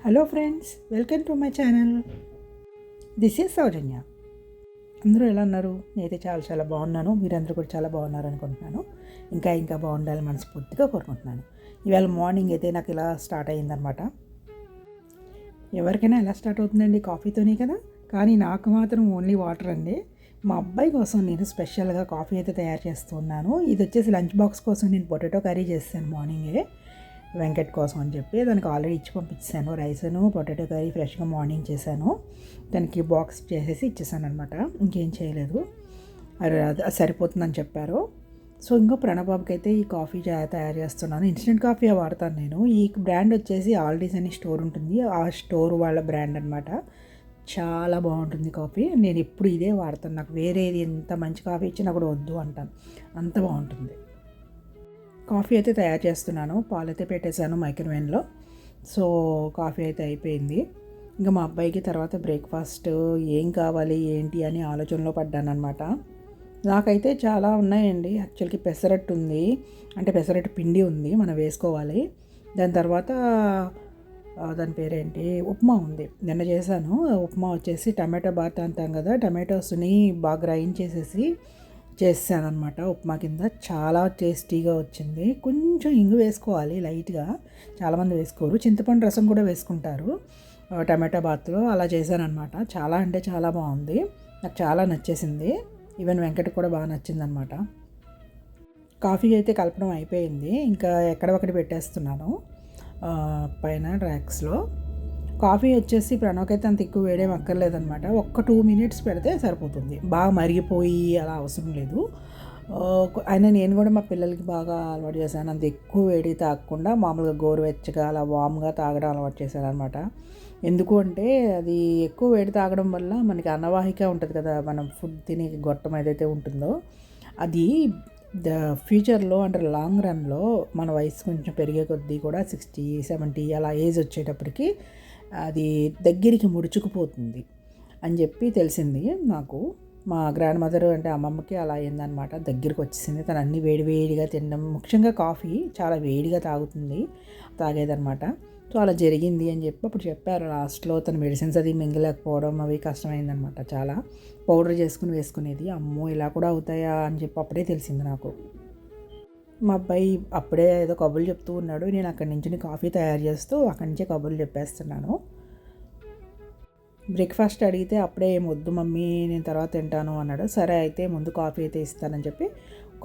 Hello friends, welcome to my channel. This is Soujanya. అందరూ ఎలా ఉన్నారు? నేనైతే చాలా చాలా బాగున్నాను. మీరందరూ కూడా చాలా బాగున్నారు అనుకుంటున్నాను. ఇంకా బాగుండాలి మనస్ఫూర్తిగా కోరుకుంటున్నాను. ఇవాళ మార్నింగ్ అయితే నాకు ఇలా స్టార్ట్ అయ్యిందనమాట. ఎవరికైనా ఎలా స్టార్ట్ అవుతుందండి? కాఫీతోనే కదా. కానీ నాకు మాత్రం ఓన్లీ వాటర్ అండి. మా అబ్బాయి కోసం నేను స్పెషల్గా కాఫీ అయితే తయారు చేస్తున్నాను. ఇది వచ్చేసి లంచ్ బాక్స్ కోసం నేను పొటాటో కర్రీ చేస్తాను మార్నింగే, వెంకట్ కోసం అని చెప్పి దానికి ఆల్రెడీ ఇచ్చి పంపించాను. రైస్ను పొటాటో కర్రీ ఫ్రెష్గా మార్నింగ్ చేశాను. దానికి బాక్స్ చేసేసి ఇచ్చేసాను అనమాట. ఇంకేం చేయలేదు. అది సరిపోతుందని చెప్పారు. సో ఇంకో ప్రణబాబుకి అయితే ఈ కాఫీ తయారు చేస్తున్నాను. ఇన్స్టెంట్ కాఫీ వాడతాను నేను. ఈ బ్రాండ్ వచ్చేసి ఆల్డీస్ అని స్టోర్ ఉంటుంది, ఆ స్టోర్ వాళ్ళ బ్రాండ్ అనమాట. చాలా బాగుంటుంది కాఫీ. నేను ఎప్పుడు ఇదే వాడతాను. నాకు వేరేది ఎంత మంచి కాఫీ ఇచ్చినా కూడా వద్దు అంటాను, అంత బాగుంటుంది. కాఫీ అయితే తయారు చేస్తున్నాను. పాలైతే పెట్టేశాను మైక్రోవేవ్లో. సో కాఫీ అయితే అయిపోయింది. ఇంకా మా అబ్బాయికి తర్వాత బ్రేక్ఫాస్ట్ ఏం కావాలి ఏంటి అని ఆలోచనలో పడ్డాను అనమాట. నాకైతే చాలా ఉన్నాయండి. యాక్చువల్గా పెసరట్టు ఉంది, అంటే పెసరట్టు పిండి ఉంది, మనం వేసుకోవాలి. దాని తర్వాత దాని పేరేంటి, ఉప్మా ఉంది. నిన్న చేశాను. ఉప్మా వచ్చేసి టమాటో బాత్ అంటాం కదా, టమాటోస్ని బాగా గ్రైండ్ చేసేసి చేసాను అనమాట. ఉప్మా కింద చాలా టేస్టీగా వచ్చింది. కొంచెం ఇంగు వేసుకోవాలి లైట్గా, చాలామంది వేసుకోరు. చింతపండు రసం కూడా వేసుకుంటారు టమాటా బాత్లో. అలా చేశాను అనమాట. చాలా అంటే చాలా బాగుంది, నాకు చాలా నచ్చేసింది. ఈవెన్ వెంకట్ కూడా బాగా నచ్చిందనమాట. కాఫీ అయితే కలపడం అయిపోయింది. ఇంకా ఎక్కడొక్కటి పెట్టేస్తున్నాను పైన ర్యాక్స్లో. కాఫీ వచ్చేసి ప్రణవ్కైతే అంత ఎక్కువ వేడేం అక్కర్లేదనమాట. ఒక్క 2 minutes పెడితే సరిపోతుంది. బాగా మరిగిపోయి అలా అవసరం లేదు. అయినా నేను కూడా మా పిల్లలకి బాగా అలవాటు చేశాను. అంత ఎక్కువ వేడి తాగకుండా మామూలుగా గోరువెచ్చగా అలా వామ్గా తాగడం అలవాటు చేశాను అనమాట. ఎందుకు అంటే అది ఎక్కువ వేడి తాగడం వల్ల మనకి అన్నవాహిక ఉంటుంది కదా, మనం ఫుడ్ తినే గొట్టం ఏదైతే ఉంటుందో అది ఫ్యూచర్లో అంటే లాంగ్ రన్లో మన వయసు కొంచెం పెరిగే కొద్దీ కూడా 60, 70 అలా ఏజ్ వచ్చేటప్పటికి అది దగ్గరికి ముడుచుకుపోతుంది అని చెప్పి తెలిసింది నాకు. మా గ్రాండ్ మదర్ అంటే అమ్మమ్మకి అలా అయిందనమాట. దగ్గరికి వచ్చేసింది. తను అన్నీ వేడివేడిగా తినడం, ముఖ్యంగా కాఫీ చాలా వేడిగా తాగేదనమాట. సో అలా జరిగింది అని చెప్పి అప్పుడు చెప్పారు. లాస్ట్లో తన మెడిసిన్స్ అది మింగలేకపోవడం అవి కష్టమైందనమాట. చాలా పౌడర్ చేసుకుని వేసుకునేది. అమ్మో ఇలా కూడా అవుతాయా అని చెప్పి అప్పుడే తెలిసింది నాకు. మా అబ్బాయి అప్పుడే ఏదో కబుర్లు చెప్తూ ఉన్నాడు. నేను అక్కడి నుంచి కాఫీ తయారు చేస్తూ అక్కడి నుంచే కబుర్లు చెప్పేస్తున్నాను. బ్రేక్ఫాస్ట్ అడిగితే అప్పుడే ఏం వద్దు మమ్మీ, నేను తర్వాత తింటాను అన్నాడు. సరే అయితే ముందు కాఫీ అయితే ఇస్తానని చెప్పి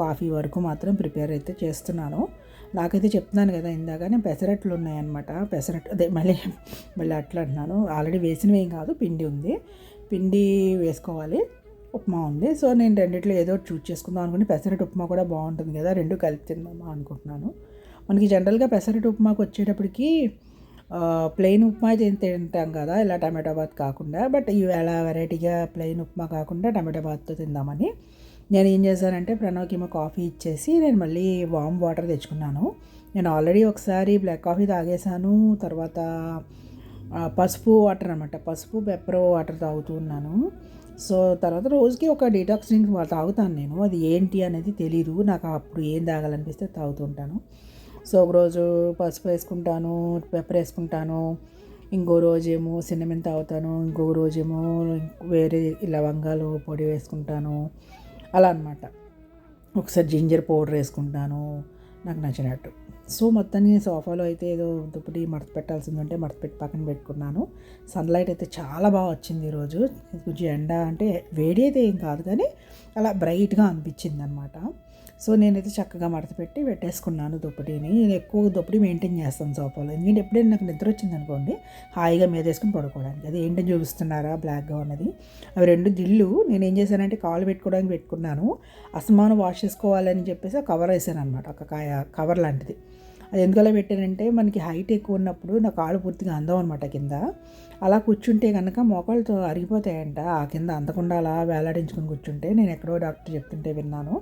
కాఫీ వరకు మాత్రం ప్రిపేర్ అయితే చేస్తున్నాను. నాకైతే చెప్తున్నాను కదా ఇందాక, నేను పెసరట్లు ఉన్నాయన్నమాట. పెసరట్టు అదే మళ్ళీ అట్లా అంటున్నాను. ఆల్రెడీ వేసినవి ఏం కాదు, పిండి ఉంది, పిండి వేసుకోవాలి. ఉప్మా ఉంది. సో నేను రెండిట్లో ఏదో చూస్ చేసుకుందాం అనుకుని పెసరట్టు ఉప్మా కూడా బాగుంటుంది కదా, రెండు కలిపి తిందామా అనుకుంటున్నాను. మనకి జనరల్గా పెసరట్టు ఉప్మాకి వచ్చేటప్పటికి ప్లెయిన్ ఉప్మా తింటాం కదా, ఇలా టమాటో బాత్ కాకుండా. బట్ ఇవాళ వెరైటీగా ప్లెయిన్ ఉప్మా కాకుండా టమాటో బాత్తో తిందామని నేను ఏం చేశానంటే ప్రణవ్కి ఏమో కాఫీ ఇచ్చేసి నేను మళ్ళీ వామ్ వాటర్ తెచ్చుకున్నాను. నేను ఆల్రెడీ ఒకసారి బ్లాక్ కాఫీ తాగేశాను. తర్వాత పసుపు వాటర్ అనమాట, పసుపు పెప్పర్ వాటర్ తాగుతూ ఉన్నాను. సో తర్వాత రోజుకి ఒక డీటాక్స్ డ్రింక్ తాగుతాను నేను. అది ఏంటి అనేది తెలీదు నాకు, అప్పుడు ఏం తాగాలనిపిస్తే తాగుతుంటాను. సో ఒకరోజు పసుపు వేసుకుంటాను, పెప్పర్ వేసుకుంటాను, ఇంకో రోజేమో సిన్నమిన్ తాగుతాను, ఇంకో రోజేమో వేరే లవంగాలు పొడి వేసుకుంటాను, అలా అనమాట. ఒకసారి జింజర్ పౌడర్ వేసుకుంటాను నాకు నచ్చినట్టు. సో మొత్తాన్ని సోఫాలో అయితే ఏదో దుప్పటి మడత పెట్టాల్సింది ఉంటే మడత పెట్టి పక్కన పెట్టుకున్నాను. సన్లైట్ అయితే చాలా బాగా వచ్చింది ఈరోజు. కొంచెం ఎండ అంటే వేడి అయితే ఏం కాదు కానీ అలా బ్రైట్గా అనిపించింది అనమాట. సో నేనైతే చక్కగా మడత పెట్టి పెట్టేసుకున్నాను దుప్పటిని. నేను ఎక్కువ దుప్పటి మెయింటైన్ చేస్తాను సోఫాలో, ఎందుకంటే ఎప్పుడైనా నాకు నిద్ర వచ్చింది అనుకోండి హాయిగా మీద వేసుకుని పడుకోవడానికి. అది ఏంటని చూపిస్తున్నారా బ్లాక్గా ఉన్నది, అవి 2 దిళ్ళు. నేను ఏం చేశానంటే కాళ్ళు పెట్టుకోవడానికి పెట్టుకున్నాను. అస్తమానం వాష్ చేసుకోవాలని చెప్పేసి ఆ కవర్ వేసాను అనమాట, ఒక కవర్ లాంటిది. అది ఎందుకలా పెట్టానంటే మనకి హైట్ ఎక్కువ ఉన్నప్పుడు నా కాళ్ళు పూర్తిగా అందం అనమాట కింద. అలా కూర్చుంటే కనుక మోకాళ్ళతో అరిగిపోతాయంట, ఆ కింద అందకుండా అలా వేలాడించుకొని కూర్చుంటే. నేను ఎక్కడో డాక్టర్ చెప్తుంటే విన్నాను.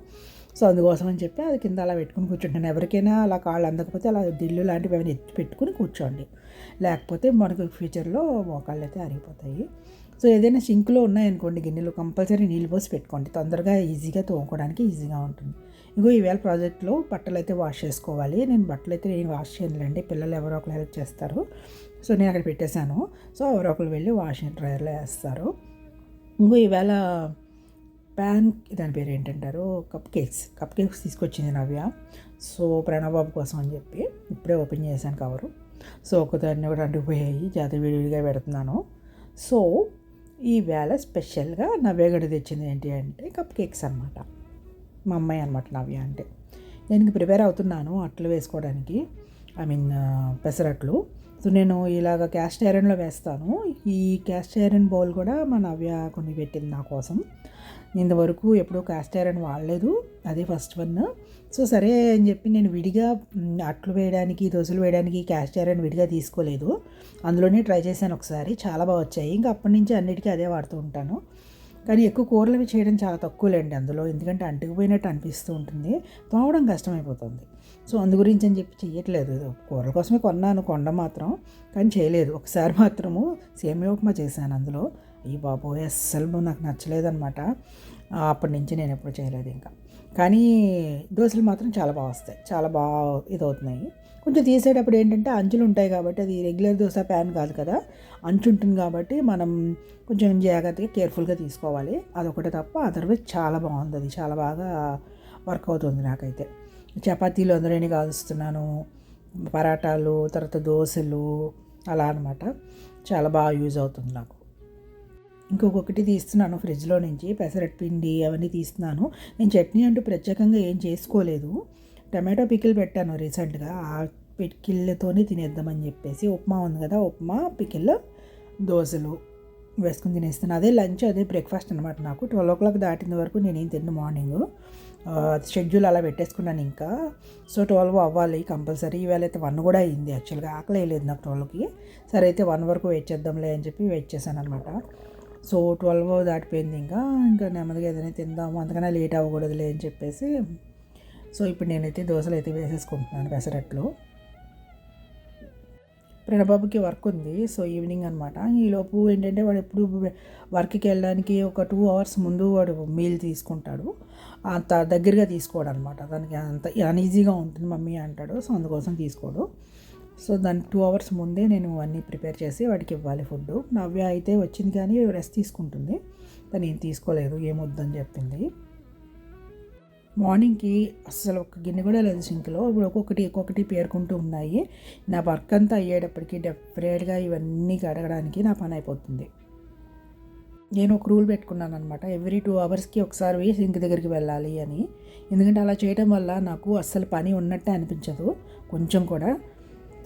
సో అందుకోసం అని చెప్పి అది కింద అలా పెట్టుకుని కూర్చుంటాను. ఎవరికైనా అలా కాళ్ళు అందకపోతే అలా దిల్లు లాంటివి ఏమైనా ఎత్తి పెట్టుకుని కూర్చోండి, లేకపోతే మనకు ఫ్యూచర్లో మోకాళ్ళు అయితే అరిగిపోతాయి. సో ఏదైనా సింక్లో ఉన్నాయనుకోండి గిన్నెలు, కంపల్సరీ నీళ్ళు పోసి పెట్టుకోండి, తొందరగా ఈజీగా తోముకోవడానికి ఈజీగా ఉంటుంది. ఇగో ఈవేళ ప్రాజెక్ట్లో బట్టలు అయితే వాష్ చేసుకోవాలి. నేను బట్టలు అయితే నేను వాష్ చేయనులేండి, పిల్లలు ఎవరో ఒకరు హెల్ప్ చేస్తారు. సో నేను అక్కడ పెట్టేశాను. సో ఎవరో ఒకరు వెళ్ళి వాషింగ్ డ్రైయర్లో వేస్తారు. ఇంకో ఈవేళ దాని పేరు ఏంటంటారు, కప్ కేక్స్ తీసుకొచ్చింది నవ్య. సో ప్రణబాబు కోసం అని చెప్పి ఇప్పుడే ఓపెన్ చేశాను కవరు. సో ఒకదాన్ని ఒకటి అంటుకుపోయాయి, జాతర విడివిడిగా పెడుతున్నాను. సో ఈవేళ స్పెషల్గా నవ్య గడి తెచ్చింది ఏంటి అంటే కప్ కేక్స్ అనమాట. మా అమ్మాయి అనమాట నవ్య అంటే. నేను ప్రిపేర్ అవుతున్నాను అట్లు వేసుకోవడానికి, పెసరట్లు. సో నేను ఇలాగ క్యాస్ట్ ఐరన్లో వేస్తాను. ఈ క్యాస్ట్ ఐరన్ బౌల్ కూడా మా నవ్య కొన్ని పెట్టింది నా కోసం. ఇంతవరకు ఎప్పుడూ క్యాస్ట్ ఐరన్ వాడలేదు, అదే ఫస్ట్ వన్. సో సరే అని చెప్పి నేను విడిగా అట్లు వేయడానికి, దోశలు వేయడానికి క్యాస్ట్ ఐరన్ విడిగా తీసుకోలేదు. అందులోనే ట్రై చేశాను ఒకసారి, చాలా బాగా వచ్చాయి. ఇంకా అప్పటి నుంచి అన్నిటికీ అదే వాడుతూ ఉంటాను. కానీ ఎక్కువ కూరలు చేయడం చాలా తక్కువలేండి అందులో, ఎందుకంటే అంటుకుపోయినట్టు అనిపిస్తూ ఉంటుంది, తోమడం కష్టమైపోతుంది. సో అందు గురించి అని చెప్పి చేయట్లేదు. కూరల కోసమే కొండ మాత్రం, కానీ చేయలేదు. ఒకసారి మాత్రము సేమియా ఉప్మా చేశాను అందులో. ఈ బాబోయ్ అస్సలు నాకు నచ్చలేదన్నమాట. అప్పటి నుంచి నేను ఎప్పుడు చేయలేదు ఇంకా. కానీ దోశలు మాత్రం చాలా బాగా వస్తాయి, చాలా బాగా ఇదవుతున్నాయి. కొంచెం తీసేటప్పుడు ఏంటంటే అంచులు ఉంటాయి కాబట్టి, అది రెగ్యులర్ దోశ ప్యాన్ కాదు కదా, అంచు ఉంటుంది కాబట్టి మనం కొంచెం జాగ్రత్తగా కేర్ఫుల్గా తీసుకోవాలి. అదొకటి తప్ప అదర్వైజ్ చాలా బాగుంది, అది చాలా బాగా వర్క్ అవుతుంది నాకైతే. చపాతీలు అందులోనే కాలుస్తున్నాను, పరాటాలు, తర్వాత దోశలు అలా అనమాట. చాలా బాగా యూజ్ అవుతుంది నాకు. ఇంకొకటి తీస్తున్నాను ఫ్రిడ్జ్లో నుంచి, పెసరట్ పిండి అవన్నీ తీస్తున్నాను. నేను చట్నీ అంటూ ప్రత్యేకంగా ఏం చేసుకోలేదు. టమాటో పికిల్ పెట్టాను రీసెంట్గా, ఆ పికిల్తోనే తినేద్దామని చెప్పేసి. ఉప్మా ఉంది కదా, ఉప్మా పికిల్ దోశలు వేసుకుని తినేస్తాను. అదే లంచ్, అదే బ్రేక్ఫాస్ట్ అనమాట నాకు. 12 o'clock దాటిన వరకు నేనేం తిన్ను మార్నింగ్. షెడ్యూల్ అలా పెట్టేసుకున్నాను ఇంకా. సో 12 అవ్వాలి కంపల్సరీ. ఈవేళ అయితే 1 కూడా అయింది. యాక్చువల్గా ఆకలి వేయలేదు నాకు 12కి. సరే అయితే 1 వరకు వెయిట్ చేద్దాంలే అని చెప్పి వెయిట్ చేశాను అనమాట. సో 12 దాటిపోయింది. ఇంకా నెమ్మదిగా ఏదైనా తిందాము, అంతకన్నా లేట్ అవ్వకూడదులే అని చెప్పేసి. సో ఇప్పుడు నేనైతే దోశలు అయితే వేసేసుకుంటున్నాను పెసరట్లు. ప్రణబాబుకి వర్క్ ఉంది, సో ఈవినింగ్ అనమాట. ఈలోపు ఏంటంటే వాడు ఎప్పుడు వర్క్కి వెళ్ళడానికి ఒక 2 hours ముందు వాడు మీల్ తీసుకుంటాడు. అంత దగ్గరగా తీసుకోడు అనమాట, దానికి అంత అన్ఈజీగా ఉంటుంది మమ్మీ అంటాడు. సో అందుకోసం తీసుకోడు. సో దానికి 2 hours ముందే నేను అన్నీ ప్రిపేర్ చేసి వాడికి ఇవ్వాలి ఫుడ్. నవ్య అయితే వచ్చింది కానీ రెస్ట్ తీసుకుంటుంది, తను ఏం తీసుకోలేదు, ఏమొద్దని చెప్పింది. మార్నింగ్కి అస్సలు ఒక గిన్నె కూడా లేదు సింక్లో. ఇప్పుడు ఒక్కొక్కటి పేరుకుంటూ ఉన్నాయి. నా వర్క్ అంతా అయ్యేటప్పటికి డెఫినెట్గా ఇవన్నీ కడగడానికి నా పని అయిపోతుంది. నేను ఒక రూల్ పెట్టుకున్నాను అనమాట, ఎవ్రీ 2 hours ఒకసారి సింక్ దగ్గరికి వెళ్ళాలి అని. ఎందుకంటే అలా చేయడం వల్ల నాకు అస్సలు పని ఉన్నట్టే అనిపించదు కొంచెం కూడా.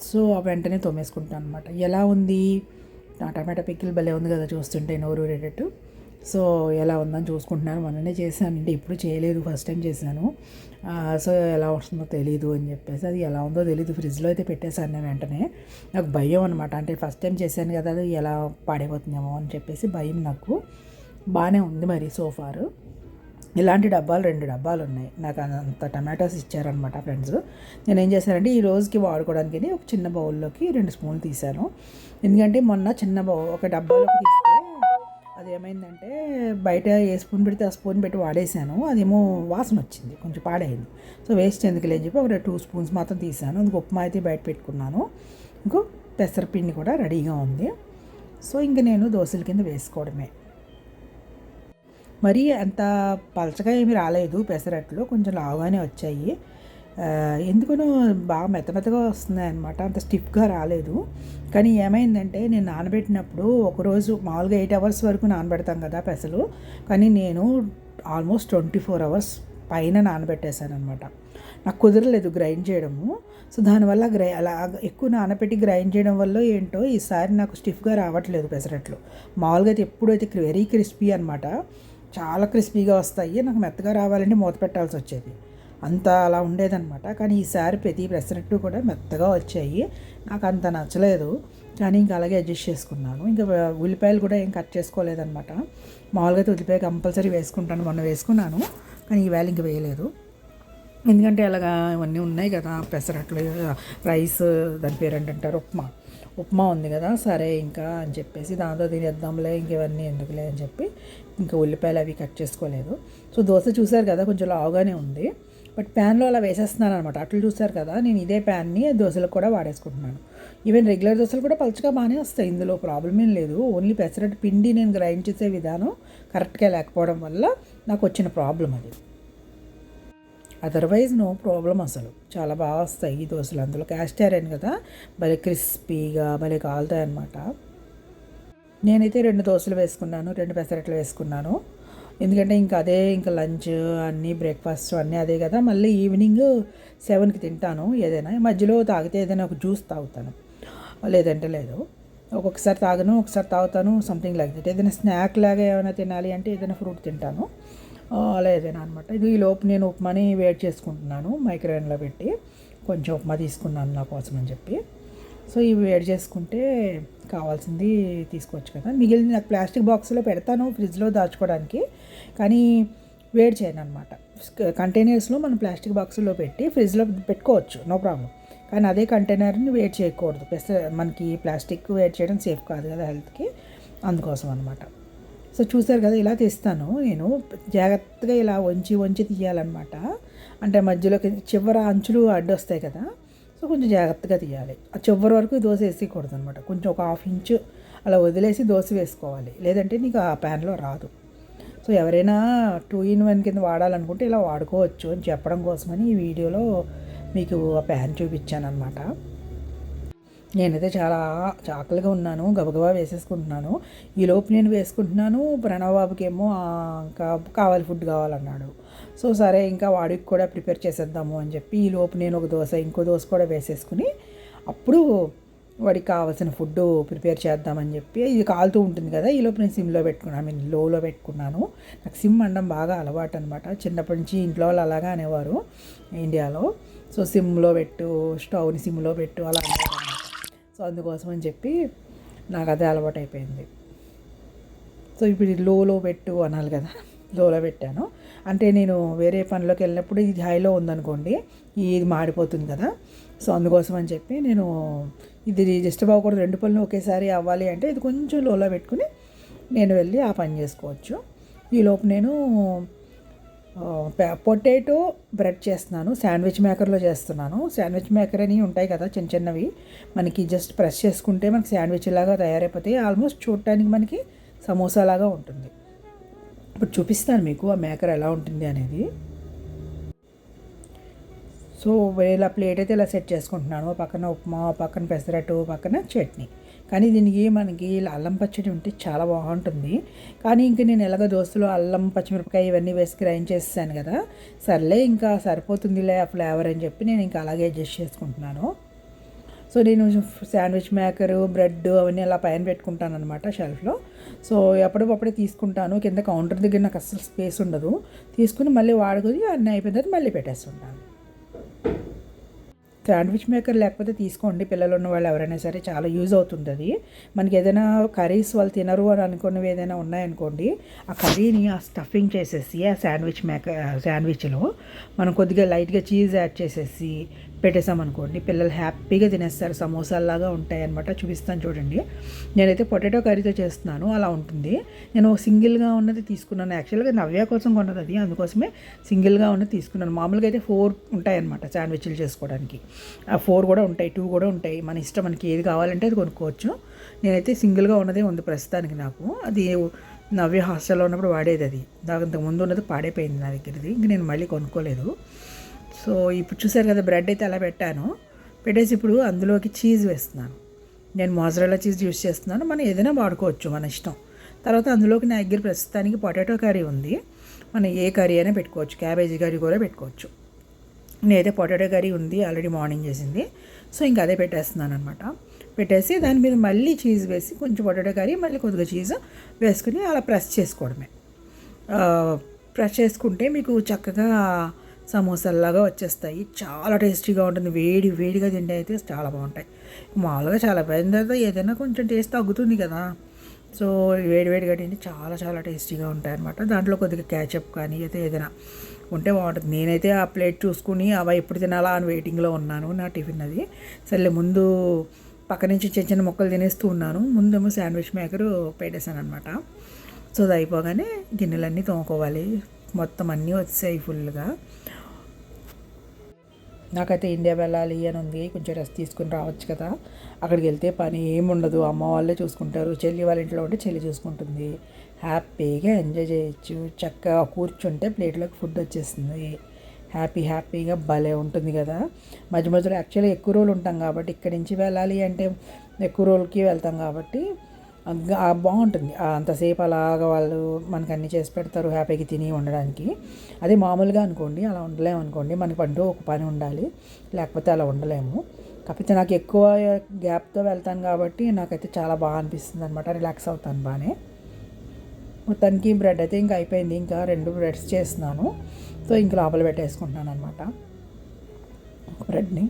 సో వెంటనే తోమేసుకుంటాను అనమాట. ఎలా ఉంది నా టమాటా పికిల్, భలే ఉంది కదా చూస్తుంటే నోరూరేటట్టు. సో ఎలా ఉందని చూసుకుంటున్నాను. మొన్ననే చేశాను, అంటే ఇప్పుడు చేయలేదు, ఫస్ట్ టైం చేశాను. సో ఎలా వస్తుందో తెలీదు అని చెప్పేసి, అది ఎలా ఉందో తెలీదు, ఫ్రిడ్జ్లో అయితే పెట్టేశాను నేను వెంటనే. నాకు భయం అనమాట, అంటే ఫస్ట్ టైం చేశాను కదా, అది ఎలా పాడైపోతుందేమో అని చెప్పేసి భయం నాకు. బాగానే ఉంది మరి సోఫారు. ఇలాంటి డబ్బాలు 2 డబ్బాలు ఉన్నాయి నాకు. అంత టమాటోస్ ఇచ్చారనమాట ఫ్రెండ్స్. నేను ఏం చేశానంటే ఈ రోజుకి వాడుకోవడానికి ఒక చిన్న బౌల్లోకి 2 స్పూన్లు తీశాను. ఎందుకంటే మొన్న చిన్న ఒక డబ్బాలోకి తీస్తే అది ఏమైందంటే బయట ఏ స్పూన్ పెడితే ఆ స్పూన్ పెట్టి వాడేసాను, అదేమో వాసన వచ్చింది, కొంచెం పాడైంది. సో వేస్ట్ ఎందుకులే అని చెప్పి ఒక 2 spoons మాత్రం తీసాను. ఇంకో ఉప్మా అయితే బయట పెట్టుకున్నాను, ఇంకో పెసరపిండి కూడా రెడీగా ఉంది. సో ఇంక నేను దోశల కింద వేసుకోవడమే. మరీ అంత పలచగా ఏమీ రాలేదు పెసరట్లు, కొంచెం లావుగానే వచ్చాయి. ఎందుకనో బాగా మెత్తగా వస్తున్నాయి అనమాట, అంత స్టిఫ్గా రాలేదు. కానీ ఏమైందంటే నేను నానబెట్టినప్పుడు ఒకరోజు మామూలుగా 8 hours వరకు నానబెడతాం కదా పెసలు, కానీ నేను ఆల్మోస్ట్ 24 hours పైన నానబెట్టేశాను అనమాట. నాకు కుదరలేదు గ్రైండ్ చేయడము. సో దానివల్ల అలా ఎక్కువ నానబెట్టి గ్రైండ్ చేయడం వల్ల ఏంటో ఈసారి నాకు స్టిఫ్గా రావట్లేదు పెసరట్లు. మామూలుగా అయితే ఎప్పుడైతే వెరీ క్రిస్పీ అనమాట, చాలా క్రిస్పీగా వస్తాయి. నాకు మెత్తగా రావాలంటే మూత పెట్టాల్సి వచ్చేది, అంత అలా ఉండేదన్నమాట. కానీ ఈసారి ప్రతి పెసరట్టు కూడా మెత్తగా వచ్చాయి. నాకు అంత నచ్చలేదు, కానీ ఇంకా అలాగే అడ్జస్ట్ చేసుకున్నాను. ఇంకా ఉల్లిపాయలు కూడా ఏం కట్ చేసుకోలేదన్నమాట. మామూలుగా అయితే ఉల్లిపాయ కంపల్సరీ వేసుకుంటాను, మొన్న వేసుకున్నాను, కానీ ఈవేళ ఇంక వేయలేదు. ఎందుకంటే అలాగా ఇవన్నీ ఉన్నాయి కదా పెసరట్లు, రైస్, దాని పేరు ఏంటంటారు, ఉప్మా ఉంది కదా, సరే ఇంకా అని చెప్పేసి దాంతో తినేద్దాంలే, ఇంకెవన్నీ ఎందుకులే అని చెప్పి ఇంకా ఉల్లిపాయలు అవి కట్ చేసుకోలేదు. సో దోశ చూసారు కదా కొంచెం లావుగానే ఉంది, బట్ ప్యాన్లో అలా వేసేస్తున్నాను అనమాట. అట్లు చూసారు కదా, నేను ఇదే ప్యాన్ని దోశలకు కూడా వాడేసుకుంటున్నాను. ఈవెన్ రెగ్యులర్ దోశలు కూడా పలుచగా బాగానే వస్తాయి, ఇందులో ప్రాబ్లం ఏం లేదు. ఓన్లీ పెసరట్టు పిండి నేను గ్రైండ్ చేసే విధానం కరెక్ట్గా లేకపోవడం వల్ల నాకు వచ్చిన ప్రాబ్లం అది. అదర్వైజ్ నో ప్రాబ్లం, అసలు చాలా బాగా వస్తాయి ఈ దోశలు. అందులో క్యాస్ట్ ఐరన్ కదా, భలే క్రిస్పీగా భలే కాలుతాయి అన్నమాట. నేనైతే 2 దోశలు వేసుకున్నాను, 2 పెసరట్లు వేసుకున్నాను. ఎందుకంటే ఇంకా లంచ్ అన్నీ బ్రేక్ఫాస్ట్ అన్నీ అదే కదా. మళ్ళీ ఈవినింగ్ 7కి తింటాను ఏదైనా, మధ్యలో తాగితే ఏదైనా ఒక జ్యూస్ తాగుతాను, లేదంటే లేదు. ఒక్కొక్కసారి తాగను, ఒకసారి తాగుతాను, సంథింగ్ లైక్ దట్. ఏదైనా స్నాక్ లాగా ఏమైనా తినాలి అంటే ఏదైనా ఫ్రూట్ తింటాను, అలా ఏదైనా అనమాట. ఇది ఈ లోపు నేను ఉప్మాని వేడి చేసుకుంటున్నాను మైక్రోవేవ్లో పెట్టి. కొంచెం ఉప్మా తీసుకున్నాను నా కోసం అని చెప్పి. సో ఇవి వేడి చేసుకుంటే కావాల్సింది తీసుకోవచ్చు కదా. మిగిలిన నాకు ప్లాస్టిక్ బాక్స్లో పెడతాను ఫ్రిడ్జ్లో దాచుకోవడానికి, కానీ వేడి చేయను అనమాట. కంటైనర్స్లో మనం ప్లాస్టిక్ బాక్స్లో పెట్టి ఫ్రిడ్జ్లో పెట్టుకోవచ్చు, నో ప్రాబ్లం. కానీ అదే కంటైనర్ని వేడి చేయకూడదు, ప్లస్ మనకి ప్లాస్టిక్ వేడి చేయడం సేఫ్ కాదు కదా హెల్త్కి, అందుకోసం అనమాట. సో చూసారు కదా, ఇలా తీస్తాను నేను. జాగ్రత్తగా ఇలా వంచి తీయాలన్నమాట. అంటే మధ్యలోకి చివర అంచులు అడ్డొస్తాయి కదా, సో కొంచెం జాగ్రత్తగా తీయాలి. ఆ చివరి వరకు దోశ వేసేయకూడదు అనమాట. కొంచెం ఒక 1/2 ఇంచు అలా వదిలేసి దోశ వేసుకోవాలి, లేదంటే నీకు ఆ ప్యాన్లో రాదు. సో ఎవరైనా 2 in 1 కింద వాడాలనుకుంటే ఇలా వాడుకోవచ్చు అని చెప్పడం కోసమని ఈ వీడియోలో మీకు ఆ ప్యాన్ చూపించాను అనమాట. నేనైతే చాలా ఆకలిగా ఉన్నాను, గబగబా వేసేసుకుంటున్నాను. ఈలోపు నేను వేసుకుంటున్నాను, ప్రణవ్ బాబుకి ఏమో ఇంకా కావాలి ఫుడ్ కావాలన్నాడు. సో సరే ఇంకా వాడికి కూడా ప్రిపేర్ చేసేద్దాము అని చెప్పి ఈలోపు నేను ఒక దోశ ఇంకో దోశ కూడా వేసేసుకుని అప్పుడు వాడికి కావాల్సిన ఫుడ్ ప్రిపేర్ చేద్దామని చెప్పి. ఇది కాలుతూ ఉంటుంది కదా, ఈలోపు నేను సిమ్లో పెట్టుకున్నాను, లోలో పెట్టుకున్నాను. నాకు సిమ్ అనడం బాగా అలవాటు అనమాట, చిన్నప్పటి నుంచి ఇంట్లో వాళ్ళు అలాగా అనేవారు ఇండియాలో. సో సిమ్లో పెట్టు, స్టవ్ని సిమ్లో పెట్టు అలా అనేవారు అనమాట. సో అందుకోసం అని చెప్పి నాకు అదే అలవాటు అయిపోయింది. సో ఇప్పుడు ఇది లోలో పెట్టు అనాలి కదా, లోలో పెట్టాను. అంటే నేను వేరే పనిలోకి వెళ్ళినప్పుడు ఇది హైలో ఉందనుకోండి, ఇది మాడిపోతుంది కదా. సో అందుకోసం అని చెప్పి నేను ఇది డిస్టర్బ్ అవ్వకూడదు, 2 పనులు ఒకేసారి అవ్వాలి అంటే ఇది కొంచెం లోలో పెట్టుకుని నేను వెళ్ళి ఆ పని చేసుకోవచ్చు. ఈలోపు నేను పొటాటో బ్రెడ్ చేస్తున్నాను, శాండ్విచ్ మేకర్లో చేస్తున్నాను. శాండ్విచ్ మేకర్ అని ఉంటాయి కదా చిన్న చిన్నవి, మనకి జస్ట్ ప్రెస్ చేసుకుంటే మనకి శాండ్విచ్ లాగా తయారైపోతాయి. ఆల్మోస్ట్ చూడటానికి మనకి సమోసా లాగా ఉంటుంది. ఇప్పుడు చూపిస్తాను మీకు ఆ మేకర్ ఎలా ఉంటుంది అనేది. సో ఇలా ప్లేట్ అయితే ఇలా సెట్ చేసుకుంటున్నాను, పక్కన ఉప్మా, పక్కన పెసరట్టు, పక్కన చట్నీ. కానీ దీనికి మనకి అల్లం పచ్చడి ఉంటే చాలా బాగుంటుంది. కానీ ఇంక నేను ఎలాగ దోశలో అల్లం పచ్చిమిరపకాయ ఇవన్నీ వేసి గ్రైండ్ చేసేసాను కదా, సర్లే ఇంకా సరిపోతుందిలే ఆ ఫ్లేవర్ అని చెప్పి నేను ఇంకా అలాగే అడ్జస్ట్ చేసుకుంటున్నాను. సో నేను శాండ్విచ్ మేకరు, బ్రెడ్ అవన్నీ అలా పైన పెట్టుకుంటాను అనమాట షెల్ఫ్లో. సో ఎప్పటికప్పుడే తీసుకుంటాను, కింద కౌంటర్ దగ్గర నాకు అస్సలు స్పేస్ ఉండదు. తీసుకుని మళ్ళీ వాడుకొని అన్నీ అయిపోయిన తర్వాత మళ్ళీ పెట్టేస్తుంటాను. శాండ్విచ్ మేకర్ లేకపోతే తీసుకోండి, పిల్లలు ఉన్న వాళ్ళు ఎవరైనా సరే చాలా యూజ్ అవుతుంది. మనకి ఏదైనా కర్రీస్ వాళ్ళు తినరు అని అనుకున్నవి ఏదైనా ఉన్నాయనుకోండి, ఆ కర్రీని ఆ స్టఫింగ్ చేసేసి ఆ శాండ్విచ్లో మనం కొద్దిగా లైట్గా చీజ్ యాడ్ చేసేసి పెట్టేసామనుకోండి, పిల్లలు హ్యాపీగా తినేస్తారు. సమోసాలాగా ఉంటాయి అనమాట. చూపిస్తాను చూడండి. నేనైతే పొటాటో కర్రీతో చేస్తున్నాను, అలా ఉంటుంది. నేను సింగిల్గా ఉన్నది తీసుకున్నాను, యాక్చువల్గా నవ్య కోసం కొన్నది అది, అందుకోసమే సింగిల్గా ఉన్నది తీసుకున్నాను. మామూలుగా అయితే 4 ఉంటాయన్నమాట శాండ్విచ్లు చేసుకోవడానికి. ఆ 4 కూడా ఉంటాయి, 2 కూడా ఉంటాయి, మన ఇష్టం, మనకి ఏది కావాలంటే అది కొనుక్కోవచ్చు. నేనైతే సింగిల్గా ఉన్నదే ఉంది ప్రస్తుతానికి నాకు. అది నవ్య హాస్టల్లో ఉన్నప్పుడు వాడేది, అది దానికి ముందు ఉన్నది పాడైపోయింది నా దగ్గరది, ఇంక నేను మళ్ళీ కొనుక్కోలేదు. సో ఇప్పుడు చూసారు కదా, బ్రెడ్ అయితే అలా పెట్టేసి ఇప్పుడు అందులోకి చీజ్ వేస్తున్నాను. నేను మోజరెల్లా చీజ్ యూస్ చేస్తున్నాను, మనం ఏదైనా వాడుకోవచ్చు మన ఇష్టం. తర్వాత అందులోకి నా దగ్గర ప్రస్తుతానికి పొటాటో కర్రీ ఉంది, మనం ఏ కర్రీ అయినా పెట్టుకోవచ్చు, క్యాబేజీ కర్రీ కూడా పెట్టుకోవచ్చు. నేనైతే పొటాటో కర్రీ ఉంది, ఆల్రెడీ మార్నింగ్ చేసింది. సో ఇంకా అదే పెట్టేస్తున్నాను అనమాట. పెట్టేసి దాని మీద మళ్ళీ చీజ్ వేసి కొంచెం పొటాటో కర్రీ మళ్ళీ కొద్దిగా చీజ్ వేసుకుని అలా ప్రెస్ చేసుకోవడమే. ప్రెస్ చేసుకుంటే మీకు చక్కగా సమోసాలాగా వచ్చేస్తాయి, చాలా టేస్టీగా ఉంటుంది. వేడిగా తింటే అయితే చాలా బాగుంటాయి. మామూలుగా చాలా పోయిన తర్వాత ఏదైనా కొంచెం టేస్ట్ తగ్గుతుంది కదా, సో వేడిగా తింటే చాలా టేస్టీగా ఉంటాయి అనమాట. దాంట్లో కొద్దిగా క్యాచప్ కానీ అయితే ఏదైనా ఉంటే బాగుంటుంది. నేనైతే ఆ ప్లేట్ చూసుకుని అవి ఎప్పుడు తినాలా అని వెయిటింగ్లో ఉన్నాను, నా టిఫిన్ అది. సర్లే ముందు పక్క నుంచి చిన్న ముక్కలు తినేస్తూ ఉన్నాను, ముందేమో శాండ్విచ్ మేకరు పెట్టేశాను అనమాట. సో అది అయిపోగానే గిన్నెలన్నీ తోముకోవాలి, మొత్తం అన్నీ వచ్చాయి ఫుల్గా. నాకైతే ఇండియా వెళ్ళాలి అని ఉంది, కొంచెం రెస్ట్ తీసుకుని రావచ్చు కదా. అక్కడికి వెళ్తే పని ఏముండదు, అమ్మ వాళ్ళే చూసుకుంటారు. చెల్లి వాళ్ళ ఇంట్లో ఉంటే చెల్లి చూసుకుంటుంది. హ్యాపీగా ఎంజాయ్ చేయొచ్చు, చక్కగా కూర్చుంటే ప్లేట్లోకి ఫుడ్ వచ్చేస్తుంది. హ్యాపీగా భలే ఉంటుంది కదా. మధ్య మధ్యలో యాక్చువల్లీ ఎక్కువ రోజులు ఉంటాం కాబట్టి, ఇక్కడి నుంచి వెళ్ళాలి అంటే ఎక్కువ రోజులకి వెళ్తాం కాబట్టి బాగుంటుంది. అంతసేపు అలాగా వాళ్ళు మనకు అన్నీ చేసి పెడతారు హ్యాపీగా తిని ఉండడానికి. అదే మామూలుగా అనుకోండి అలా ఉండలేము అనుకోండి, మనకంటూ ఒక పని ఉండాలి, లేకపోతే అలా ఉండలేము. కాకపోతే నాకు ఎక్కువ గ్యాప్తో వెళ్తాను కాబట్టి నాకైతే చాలా బాగా అనిపిస్తుంది అనమాట, రిలాక్స్ అవుతాను బాగానే. మొత్తానికి బ్రెడ్ అయితే ఇంకా అయిపోయింది, ఇంకా 2 బ్రెడ్స్ చేస్తున్నాను. సో ఇంక లోపల పెట్టేసుకుంటున్నాను అనమాట బ్రెడ్ని.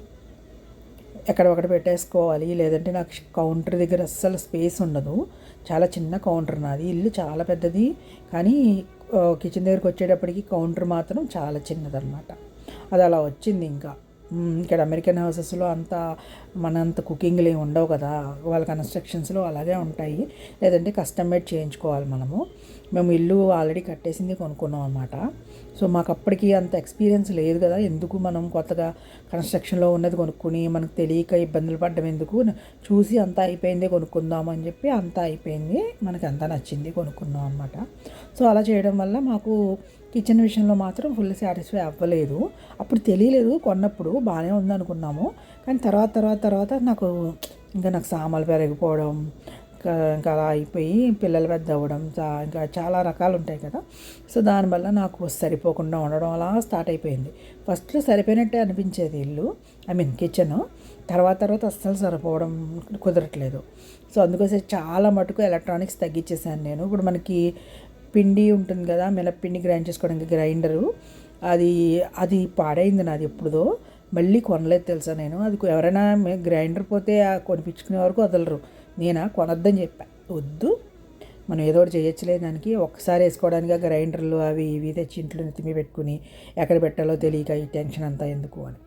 ఎక్కడ ఒకటి పెట్టేసుకోవాలి, లేదంటే నాకు కౌంటర్ దగ్గర అస్సలు స్పేస్ ఉండదు. చాలా చిన్న కౌంటర్ నాది, ఇల్లు చాలా పెద్దది కానీ కిచెన్ దగ్గరికి వచ్చేటప్పటికి కౌంటర్ మాత్రం చాలా చిన్నదన్నమాట. అది అలా వచ్చింది. ఇంకా ఇక్కడ అమెరికన్ హౌసెస్లో అంత మనంత కుకింగ్లు ఏమి ఉండవు కదా, వాళ్ళ కన్స్ట్రక్షన్స్లో అలాగే ఉంటాయి, లేదంటే కస్టమ్ మేడ్ చేయించుకోవాలి మనము. మేము ఇల్లు ఆల్రెడీ కట్టేసింది కొనుక్కున్నాం అనమాట. సో మాకు అప్పటికి అంత ఎక్స్పీరియన్స్ లేదు కదా, ఎందుకు మనం కొత్తగా కన్స్ట్రక్షన్లో ఉన్నది కొనుక్కుని మనకు తెలియక ఇబ్బందులు పడ్డం ఎందుకు, చూసి అంతా అయిపోయింది కొనుక్కుందాం అని చెప్పి అంతా అయిపోయింది, మనకి అంతా నచ్చింది కొనుక్కుందాం అనమాట. సో అలా చేయడం వల్ల మాకు కిచెన్ విషయంలో మాత్రం ఫుల్ సాటిస్ఫై అవ్వలేదు. అప్పుడు తెలియలేదు, కొన్నప్పుడు బాగానే ఉందనుకున్నాము. కానీ తర్వాత నాకు సామాన్లు పెరిగిపోవడం, ఇంకా అలా అయిపోయి పిల్లలు పెద్ద అవ్వడం, ఇంకా చాలా రకాలు ఉంటాయి కదా. సో దానివల్ల నాకు సరిపోకుండా ఉండడం అలా స్టార్ట్ అయిపోయింది. ఫస్ట్లో సరిపోయినట్టే అనిపించేది ఇల్లు, కిచెన్. తర్వాత అస్సలు సరిపోవడం కుదరట్లేదు. సో అందుకోసం చాలా మటుకు ఎలక్ట్రానిక్స్ తగ్గించేసాను నేను. ఇప్పుడు మనకి పిండి ఉంటుంది కదా, మినప్పిండి గ్రైండ్ చేసుకోవడానికి గ్రైండరు, అది పాడైంది నాది ఎప్పుడుదో, మళ్ళీ కొనలేదు తెలుసా నేను. అది ఎవరైనా గ్రైండర్ పోతే కొనిపించుకునే వరకు వదలరు. నేనా కొనొద్దని చెప్పా, వద్దు మనం ఏదో ఒకటి చేయొచ్చులే, దానికి ఒక్కసారి వేసుకోవడానికి గ్రైండర్లు అవి ఇవి తెచ్చి ఇంట్లో తిమ్మి పెట్టుకుని ఎక్కడ పెట్టాలో తెలియక ఈ టెన్షన్ అంతా ఎందుకు అని.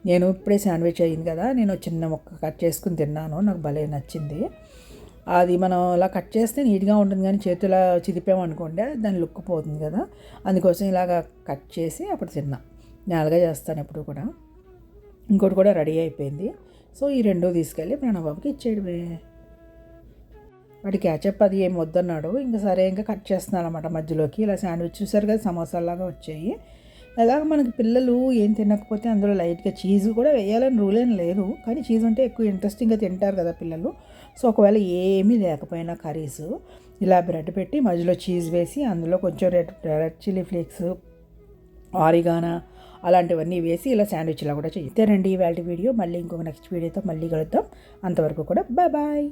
నేను ఇప్పుడే శాండ్విచ్ అయ్యింది కదా, నేను చిన్న ముక్క కట్ చేసుకుని తిన్నాను, నాకు భలే నచ్చింది. అది మనం అలా కట్ చేస్తే నీట్గా ఉంటుంది, కానీ చేతులా చిదిపామనుకోండి దాని లుక్ పోతుంది కదా. అందుకోసం ఇలాగ కట్ చేసి అప్పుడు తిన్నా. నేను అలాగే చేస్తాను ఎప్పుడు కూడా. ఇంకోటి కూడా రెడీ అయిపోయింది. సో ఈ 2 తీసుకెళ్ళి ప్రణబాబుకి ఇచ్చేయడమే. వాడి క్యాచప్ అది ఏం వద్దన్నాడు, ఇంకా సరే ఇంకా కట్ చేస్తున్నాను అనమాట మధ్యలోకి. ఇలా శాండ్విచ్ చూసారు కదా, సమోసాలాగా వచ్చాయి. అలాగ మనకి పిల్లలు ఏం తినకపోతే అందులో లైట్గా చీజ్ కూడా వేయాలని రూల్ ఏం లేదు, కానీ చీజ్ ఉంటే ఎక్కువ ఇంట్రెస్టింగ్గా తింటారు కదా పిల్లలు. సో ఒకవేళ ఏమీ లేకపోయినా కర్రీస్ ఇలా బ్రెడ్ పెట్టి మధ్యలో చీజ్ వేసి అందులో కొంచెం రెడ్ చిల్లీ ఫ్లేక్స్, ఆరిగానా అలాంటివన్నీ వేసి ఇలా శాండ్విచ్ ఇలా కూడా చేస్తారండి. ఇవాళ వీడియో మళ్ళీ ఇంకొక నెక్స్ట్ వీడియోతో మళ్ళీ కలుద్దాం. అంతవరకు కూడా బాయ్.